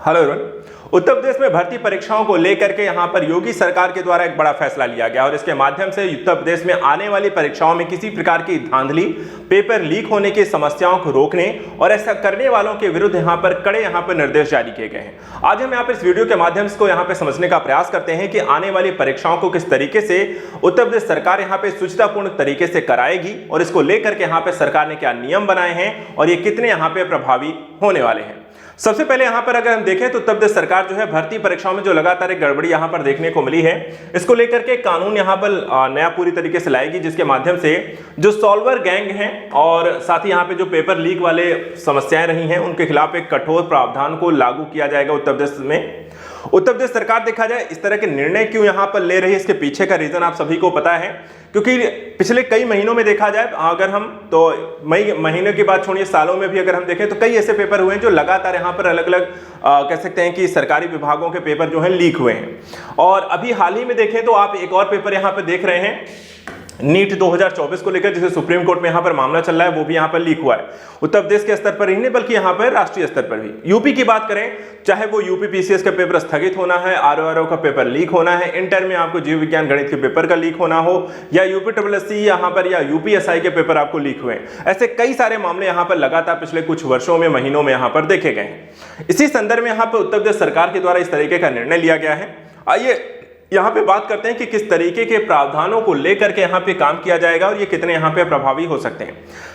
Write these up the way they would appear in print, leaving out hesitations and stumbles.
Hello everyone. Uttar Pradesh में भर्ती परीक्षाओं को लेकर के यहां पर योगी सरकार के द्वारा एक बड़ा फैसला लिया गया और इसके माध्यम से उत्तर प्रदेश में आने वाली परीक्षाओं में किसी प्रकार की धांधली, पेपर लीक होने की समस्याओं को रोकने और ऐसा करने वालों के विरुद्ध यहां पर कड़े निर्देश जारी किए गए हैं। आज हम यहां पर इस वीडियो के माध्यम से यहां पर समझने का प्रयास करते हैं कि आने वाली परीक्षाओं को किस तरीके से उत्तर प्रदेश सरकार यहां पर सुचितापूर्ण तरीके से कराएगी और इसको लेकर के यहां पर सरकार ने क्या नियम बनाए हैं और ये कितने यहां पर प्रभावी होने वाले हैं। सबसे पहले यहां पर अगर हम देखें तो उत्तर प्रदेश सरकार जो है भर्ती परीक्षाओं में जो लगातार एक गड़बड़ी यहां पर देखने को मिली है, इसको लेकर के कानून यहां पर नया पूरी तरीके से लाएगी, जिसके माध्यम से जो सॉल्वर गैंग हैं और साथ ही यहां पे जो पेपर लीक वाले समस्याएं रही हैं उनके खिलाफ एक कठोर प्रावधान को लागू किया जाएगा उत्तर प्रदेश में। उत्तर प्रदेश सरकार देखा जाए इस तरह के निर्णय क्यों यहां पर ले रही है, इसके पीछे का रीजन आप सभी को पता है, क्योंकि पिछले कई महीनों में देखा जाए अगर हम तो मई महीने की बात छोड़िए, सालों में भी अगर हम देखें तो कई ऐसे पेपर हुए हैं जो लगातार यहां पर अलग अलग कह सकते हैं कि सरकारी विभागों के पेपर जो हैं लीक हुए हैं। और अभी हाल ही में देखें तो आप एक और पेपर यहां पर देख रहे हैं नीट 2024 को लेकर, जिसे सुप्रीम कोर्ट में यहां पर मामला चल रहा है, वो भी यहां पर लीक हुआ है। उत्तर प्रदेश के स्तर पर ही नहीं बल्कि यहां पर राष्ट्रीय स्तर पर भी। यूपी की बात करें, चाहे वो यूपी पीसीएस का पेपर स्थगित होना है, आरओआरओ का पेपर लीक होना है, इंटर में आपको जीव विज्ञान गणित के पेपर का लीक होना हो, या यूपीएससी यहां पर या यूपीएसआई के पेपर आपको लीक हुए, ऐसे कई सारे मामले यहां पर लगातार पिछले कुछ वर्षों में, महीनों में यहां पर देखे गए हैं। इसी संदर्भ में यहां पर उत्तर प्रदेश सरकार के द्वारा इस तरीके का निर्णय लिया गया है। आइए यहां पे बात करते हैं कि किस तरीके के प्रावधानों को लेकर के यहां पे काम किया जाएगा और ये कितने यहां पे प्रभावी हो सकते हैं।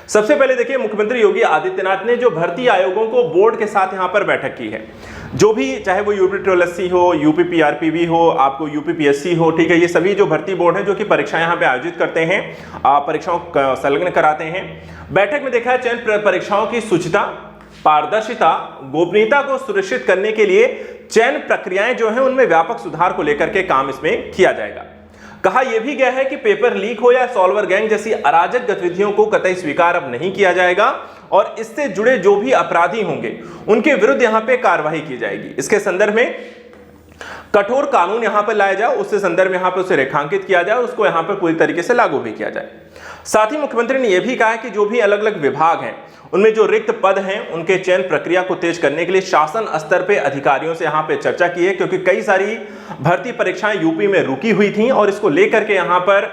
सबसे पहले देखिए, मुख्यमंत्री योगी आदित्यनाथ ने जो भर्ती आयोगों को बोर्ड के साथ यहां पर बैठक की है, जो भी चाहे वो यूपीएससी हो, यूपीपीआरपीबी हो, आपको यूपीपीएससी हो, ठीक है, ये सभी जो भर्ती बोर्ड है जो कि परीक्षाएं यहां पे आयोजित करते हैं, परीक्षाओं का संलग्न कराते हैं। बैठक में देखा है चयन परीक्षाओं की शुचिता, पारदर्शिता, गोपनीयता को सुनिश्चित करने के लिए चयन प्रक्रियाएं जो हैं उनमें व्यापक सुधार को लेकर के काम इसमें किया जाएगा। कहा यह भी गया है कि पेपर लीक हो या सॉल्वर गैंग जैसी अराजक गतिविधियों को कतई स्वीकार अब नहीं किया जाएगा और इससे जुड़े जो भी अपराधी होंगे उनके विरुद्ध यहां पे कार्रवाई की जाएगी। इसके संदर्भ में कठोर कानून यहां पर लाया जाए, उससे संदर्भ में यहां पर उसे रेखांकित किया जाए, उसको यहां पर पूरी तरीके से लागू भी किया जाए। साथ ही मुख्यमंत्री ने यह भी कहा कि जो भी अलग अलग विभाग हैं उनमें जो रिक्त पद हैं उनके चयन प्रक्रिया को तेज करने के लिए शासन स्तर पे अधिकारियों से यहां पे चर्चा की है, क्योंकि कई सारी भर्ती परीक्षाएं यूपी में रुकी हुई थी और इसको लेकर के यहां पर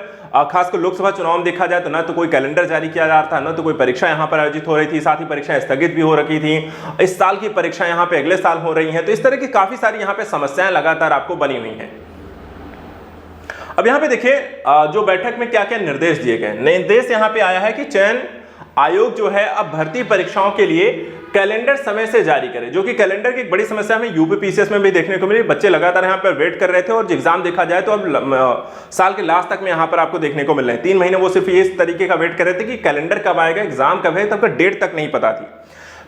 खासकर लोकसभा चुनाव में देखा जाए तो ना तो कोई कैलेंडर जारी किया जा रहा था, ना तो कोई परीक्षा यहां पर आयोजित हो रही थी, साथ ही परीक्षाएं स्थगित भी हो रखी थी। इस साल की परीक्षा यहां पे अगले साल हो रही हैं, तो इस तरह की काफी सारी यहां पे समस्याएं लगातार आपको बनी हुई हैं। अब यहां पे देखिए जो बैठक में क्या क्या निर्देश दिए गए। निर्देश यहां पे आया है कि चयन आयोग जो है अब भर्ती परीक्षाओं के लिए कैलेंडर समय से जारी करे, जो कि कैलेंडर की एक बड़ी समस्या हमें यूपी पीसीएस में भी देखने को मिली। बच्चे लगातार यहां पर वेट कर रहे थे और एग्जाम देखा जाए तो अब साल के लास्ट तक में यहां पर आपको देखने को मिल रहे हैं। 3 महीने वो सिर्फ इस तरीके का वेट कर रहे थे कि कैलेंडर कब आएगा, एग्जाम कब है, तब का डेट तक नहीं पता थी।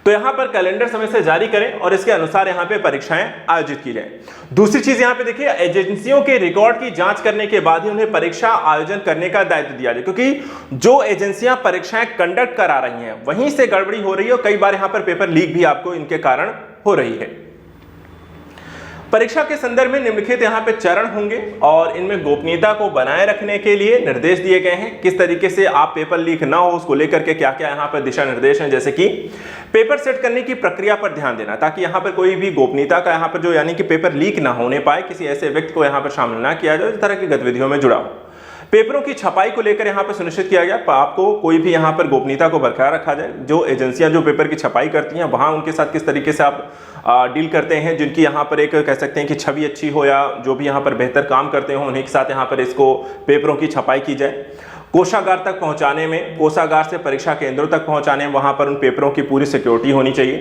तो यहां पर कैलेंडर समय से जारी करें और इसके अनुसार यहां पे परीक्षाएं आयोजित की जाए। दूसरी चीज यहां पे देखिए, एजेंसियों के रिकॉर्ड की जांच करने के बाद ही उन्हें परीक्षा आयोजन करने का दायित्व दिया जाए, क्योंकि जो एजेंसियां परीक्षाएं कंडक्ट करा रही हैं वहीं से गड़बड़ी हो रही है और कई बार यहां पर पेपर लीक भी आपको इनके कारण हो रही है। परीक्षा के संदर्भ में निम्नलिखित यहां पे चरण होंगे और इनमें गोपनीयता को बनाए रखने के लिए निर्देश दिए गए हैं। किस तरीके से आप पेपर लीक ना हो उसको लेकर के क्या क्या यहां पर दिशा निर्देश हैं, जैसे कि पेपर सेट करने की प्रक्रिया पर ध्यान देना, ताकि यहां पर कोई भी गोपनीयता का यहां पर जो यानी कि पेपर लीक ना होने पाए, किसी ऐसे व्यक्ति को यहां पर शामिल ना किया जाए इस तरह की गतिविधियों में जुड़ा हो। पेपरों की छपाई को लेकर यहां पर सुनिश्चित किया गया आपको कोई भी यहां पर गोपनीयता को बरकरार रखा जाए। जो एजेंसियां जो पेपर की छपाई करती हैं वहां उनके साथ किस तरीके से आप डील करते हैं, जिनकी यहां पर एक कह सकते हैं कि छवि अच्छी हो या जो भी यहां पर बेहतर काम करते हो उन्हीं के साथ यहां पर इसको पेपरों की छपाई की जाए। कोषागार तक पहुंचाने में, कोषागार से परीक्षा केंद्रों तक पहुंचाने में वहां पर उन पेपरों की पूरी सिक्योरिटी होनी चाहिए।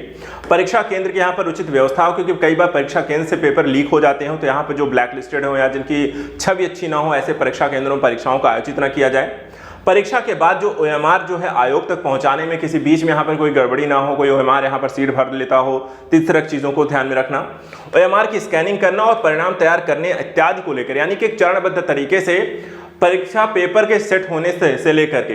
परीक्षा केंद्र की यहां पर उचित व्यवस्था हो, क्योंकि कई बार परीक्षा केंद्र से पेपर लीक हो जाते हैं तो यहां पर जो ब्लैक लिस्टेड हो या जिनकी छवि अच्छी ना हो ऐसे परीक्षा केंद्रों में परीक्षाओं का आयोजित न किया जाए। परीक्षा के बाद जो ओएमआर जो है आयोग तक पहुंचाने में किसी बीच में यहां पर कोई गड़बड़ी ना हो, कोई ओएमआर यहां पर सीट भर लेता हो, इस तरह की चीजों को ध्यान में रखना। ओएमआर की स्कैनिंग करना और परिणाम तैयार करने इत्यादि को लेकर, यानी कि एक चरणबद्ध तरीके से परीक्षा पेपर के सेट होने से लेकर के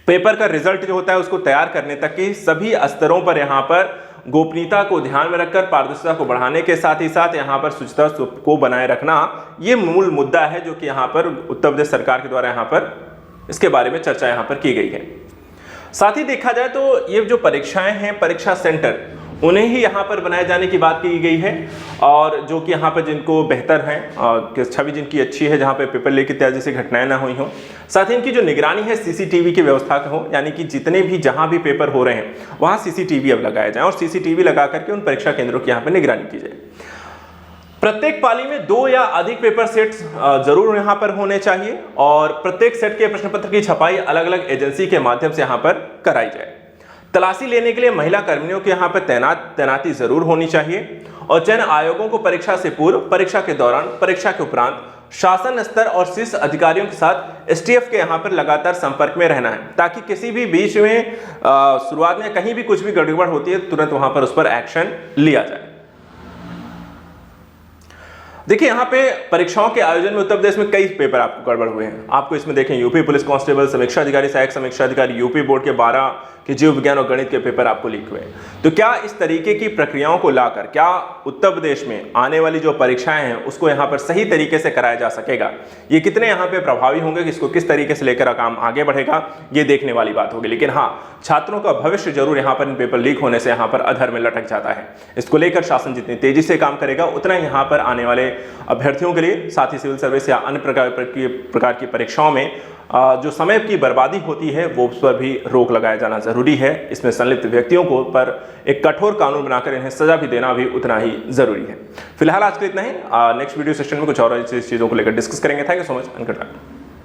पेपर का रिजल्ट जो होता है उसको तैयार करने तक की सभी स्तरों पर यहां पर गोपनीयता को ध्यान में रखकर पारदर्शिता को बढ़ाने के साथ ही साथ यहां पर शुचिता को बनाए रखना, ये मूल मुद्दा है जो कि यहां पर उत्तर प्रदेश सरकार के द्वारा यहां पर इसके बारे में चर्चा यहां पर की गई है। साथ ही देखा जाए तो ये जो परीक्षाएं हैं, परीक्षा सेंटर, उन्हें ही यहाँ पर बनाए जाने की बात की गई है, और जो कि यहाँ पर जिनको बेहतर हैं और छवि जिनकी अच्छी है, जहाँ पे पेपर लीक इत्यादि जैसी घटनाएं ना हुई हों। साथ ही इनकी जो निगरानी है सीसीटीवी की व्यवस्था हो, यानी कि जितने भी जहाँ भी पेपर हो रहे हैं वहाँ सीसीटीवी अब लगाए जाए और सीसीटीवी लगा करके उन परीक्षा केंद्रों की यहाँ पर निगरानी की जाए। प्रत्येक पाली में 2 या अधिक पेपर सेट्स जरूर यहां पर होने चाहिए और प्रत्येक सेट के प्रश्न पत्र की छपाई अलग अलग एजेंसी के माध्यम से यहां पर कराई जाए। तलाशी लेने के लिए महिला कर्मियों के यहां पर तैनाती जरूर होनी चाहिए और चयन आयोगों को परीक्षा से पूर्व, परीक्षा के दौरान, परीक्षा के उपरांत शासन स्तर और शीर्ष अधिकारियों के साथ एसटीएफ के यहां पर लगातार संपर्क में रहना है, ताकि किसी भी बीच में शुरुआत में कहीं भी कुछ भी गड़बड़ होती है तुरंत वहां पर उस पर एक्शन लिया जाए। देखिए यहाँ पे परीक्षाओं के आयोजन में उत्तर प्रदेश में कई पेपर आपको गड़बड़ हुए हैं। आपको इसमें देखें यूपी पुलिस कांस्टेबल, समीक्षा अधिकारी, सहायक समीक्षा अधिकारी, यूपी बोर्ड के 12 के जीव विज्ञान और गणित के पेपर आपको लीक हुए। तो क्या इस तरीके की प्रक्रियाओं को लाकर क्या उत्तर प्रदेश में आने वाली जो परीक्षाएं हैं उसको यहाँ पर सही तरीके से कराया जा सकेगा, ये कितने यहाँ पे प्रभावी होंगे, इसको किस तरीके से लेकर काम आगे बढ़ेगा, ये देखने वाली बात होगी। लेकिन हाँ, छात्रों का भविष्य जरूर यहाँ पर इन पेपर लीक होने से यहाँ पर अधर में लटक जाता है। इसको लेकर शासन जितनी तेजी से काम करेगा उतना यहाँ पर आने वाले अभ्यर्थियों के लिए, साथ ही सिविल सर्विस या अन्य प्रकार की परीक्षाओं में जो समय की बर्बादी होती है वो उस पर भी रोक लगाया जाना जरूरी है। इसमें संलिप्त व्यक्तियों को पर एक कठोर कानून बनाकर इन्हें सजा भी देना भी उतना ही जरूरी है। फिलहाल आज के इतना ही। नेक्स्ट वीडियो सेशन में कुछ और चीजों को लेकर डिस्कस करेंगे। Thank you so much.